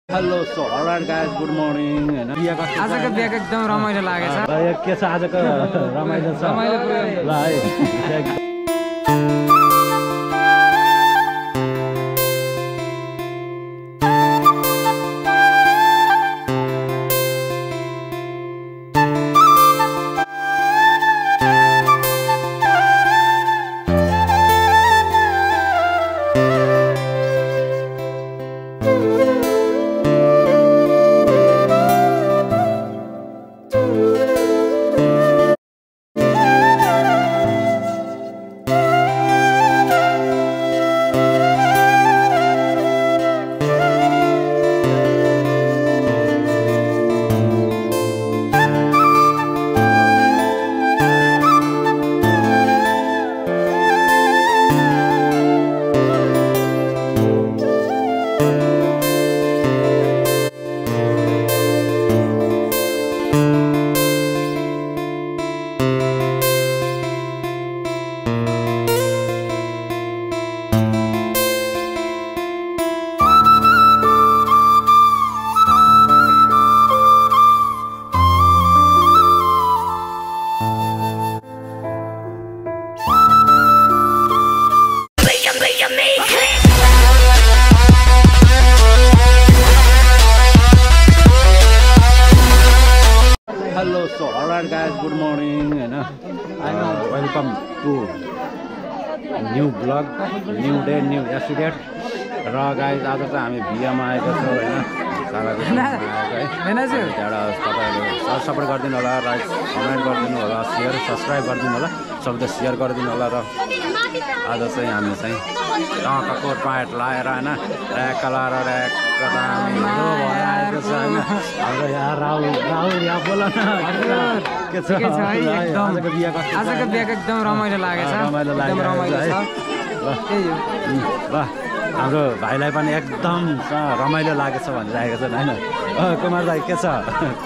Hello so alright guys good morning हैन आजको बिहा एकदम रमाइलो लागेछ के छ आजको रमाइलो छ रमाइलो पुरै ल है hello so alright guys good morning हैन welcome to new blog new day new episode र गाइस आज चाहिँ हामी भिडियोमा आएको छौँ हैन तपाईँहरू सपोर्ट गरिदिनु होला लाइक कमेन्ट गरिदिनु होला सेयर सब्सक्राइब गरिदिनु होला सबैले सेयर गरिदिनु होला र आज चाहिँ हामी चाहिँ टक्कको प्यान्ट लाएर हैन र्याक लाएर र्याक आएको छ हैन हाम्रो यहाँ राहुल यहाँ बोल न के छ आजको बिहा एकदम रमाइलो लागेछ रमाइलो लाग्यो ल हाम्रो भाइलाई पनि एकदम रमाइलो लागेछ भनिरहेको छ हैन कुमार दाइ के छ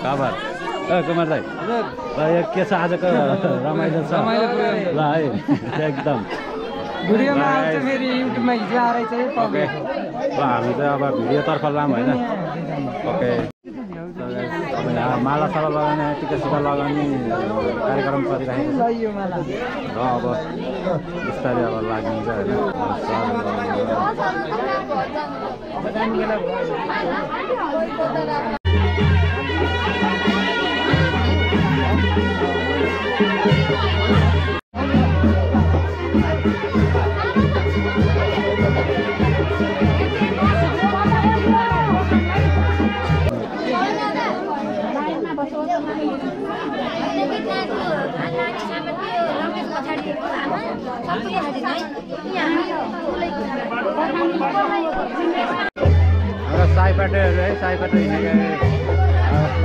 खबर कुमार दाइ के छ आजको रमाइलो छ ल है एकदम भिडियोमा आउँछ फेरि युट्युबमा हिजो आएर चाहिँ ओके ल हामी चाहिँ अब भिडियोतर्फ लाम हैन ओके माला साला लगाउने टिका सिका लगाउने कार्यक्रम चलिरहेको छ र अब बिस्तारै अब लागिन्छ हैन साइपाटेहरू है साइपाटे हिँडेको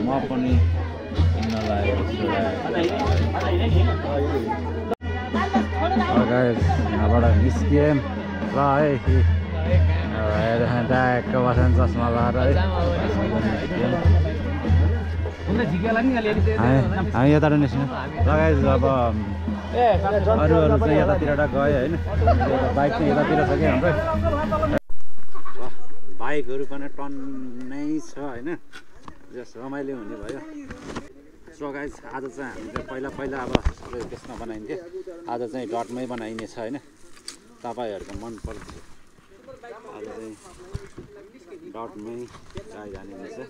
म पनि यहाँबाट निस्किएँ ल है ट्याक्क बसेन चस्मा लगाएर हामी यताबाट निस्क्यौँ लगाएँ अब अरू चाहिँ यतातिर गयो होइन बाइक चाहिँ यतातिर छ कि हाम्रो बाइकहरू पनि टन्नै छ होइन जस रमाइलो हुने भयो सो गाइस आज चाहिँ हामी चाहिँ पहिला अब सबै त्यसमा बनाइन्थ्यो आज चाहिँ डटमै बनाइने छ होइन तपाईँहरूको मन पर्छ आज चाहिँ डटमै गाई जाने रहेछ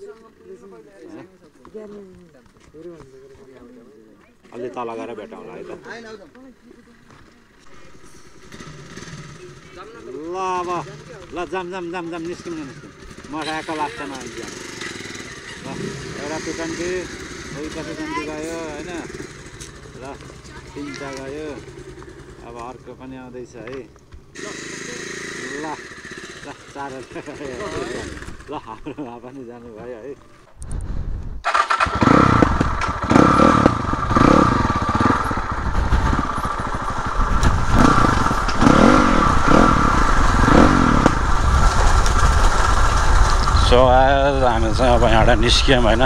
अलि तल गएर भेटौँला है त ल अब ल जाम निस्किउँ म र्याक लाग्छ न ल एउटा टुकन्टी उता टुकन्टी गयो होइन ल तिनवटा गयो अब अर्को पनि आउँदैछ है ल ल चारवटा ल हाम्रोमा पनि जानुभयो है सो हामी चाहिँ अब यहाँबाट निस्क्यौँ होइन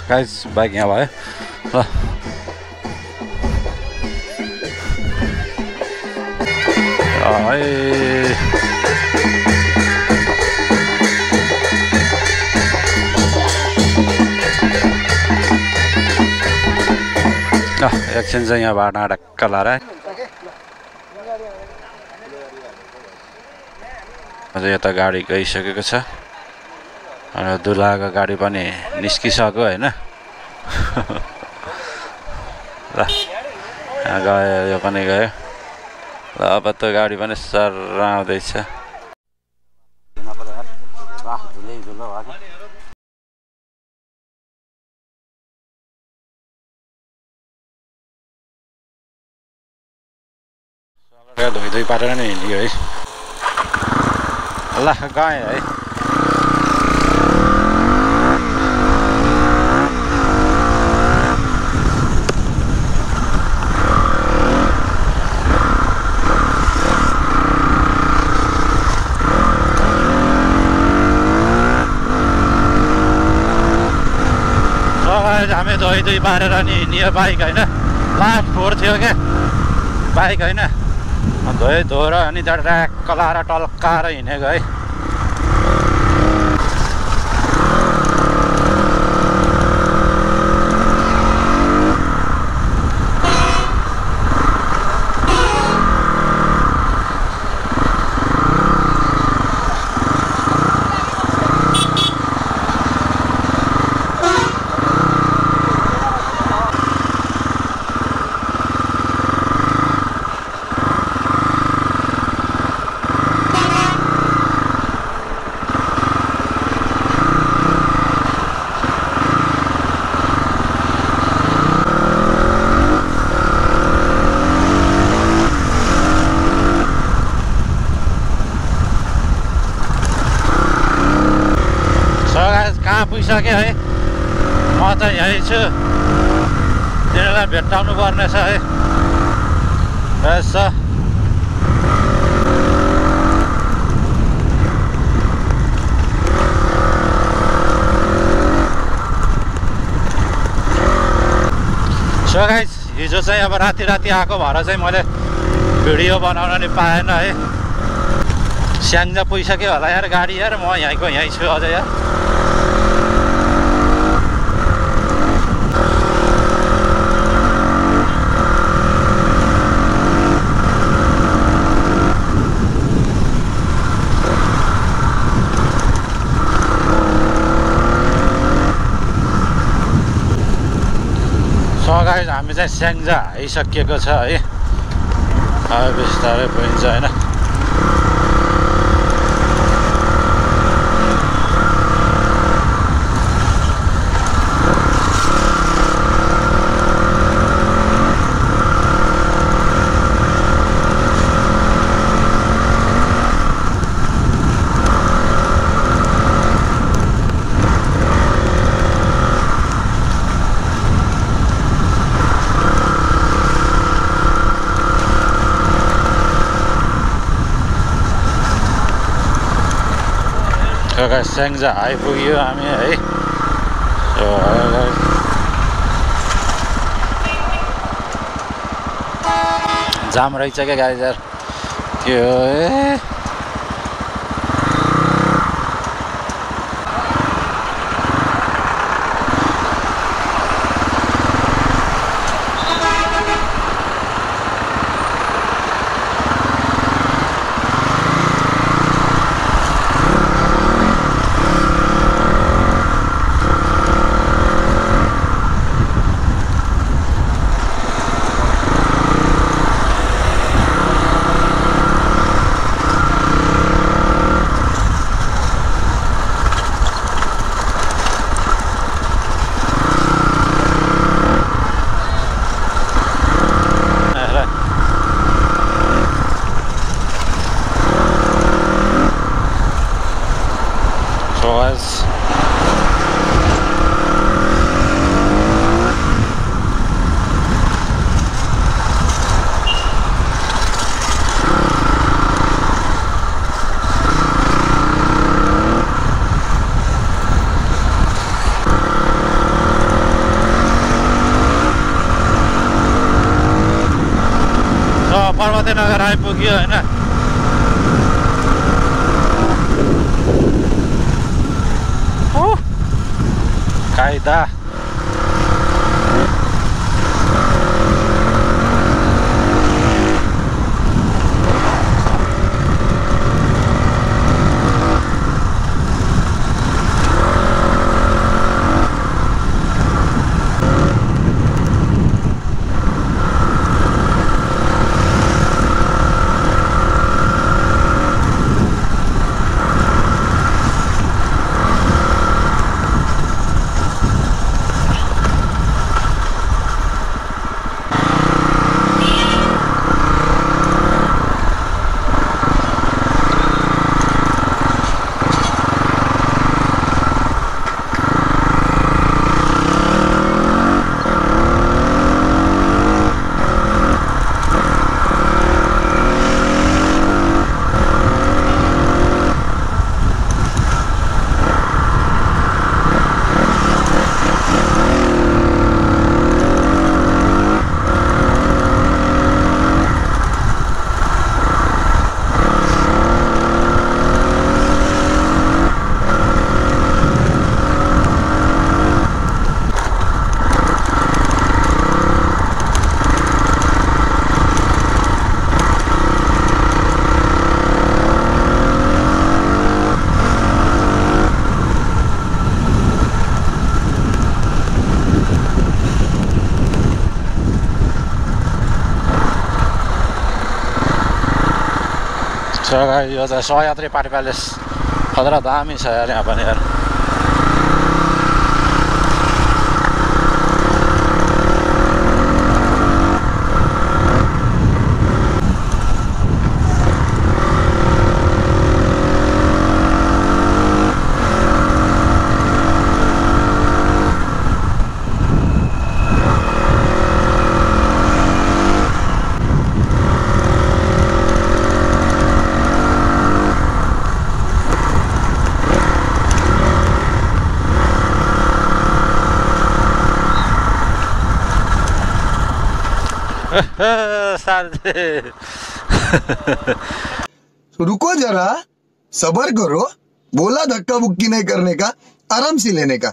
गाइस बाइक यहाँ भयो ल एकछिन चाहिँ यहाँबाट ढक्क लाएर अझै यता गाडी गइसकेको छ अनि दुलाको गाडी पनि निस्किसक्यो होइन ल यहाँ गयो यो पनि गयो ल अब त गाडी पनि सर आउँदैछ धोइ पारेर नै हिँड्यो है ल गएँ है हामी धोइ पारेर नि हिँड्यो बाइक होइन लास्ट फोहोर थियो क्या बाइक होइन धोएर अनि ट्याक्क लाएर टल्काएर हिँडेको है पुगिसक्यो है म त यहीँ छु तिनीहरूलाई भेट्टाउनु पर्ने छ है यसो सो गाइस हिजो चाहिँ अब राति आएको भएर चाहिँ मैले भिडियो बनाउन नि पाएन है स्याङ्जा पुगिसक्यो होला यार गाडी यार म यहीँको यहीँ छु अझै यार गाइस हामी चाहिँ स्याङ्जा आइसकेको छ है अब बिस्तारै पुगिन्छ होइन स्याङ्जा आइपुग्यो हामी है जाम रहेछ क्या गाडी यार त्यो विजयनगर आइपुग्यो होइन। कायदा यो त सहयात्री पार्टी प्यालेस खतरा दामी छ यार यहाँ पनि यार। रुको जरा, सबर करो, बोला धक्का बुक्की नहीं करने का, आराम से लेने का।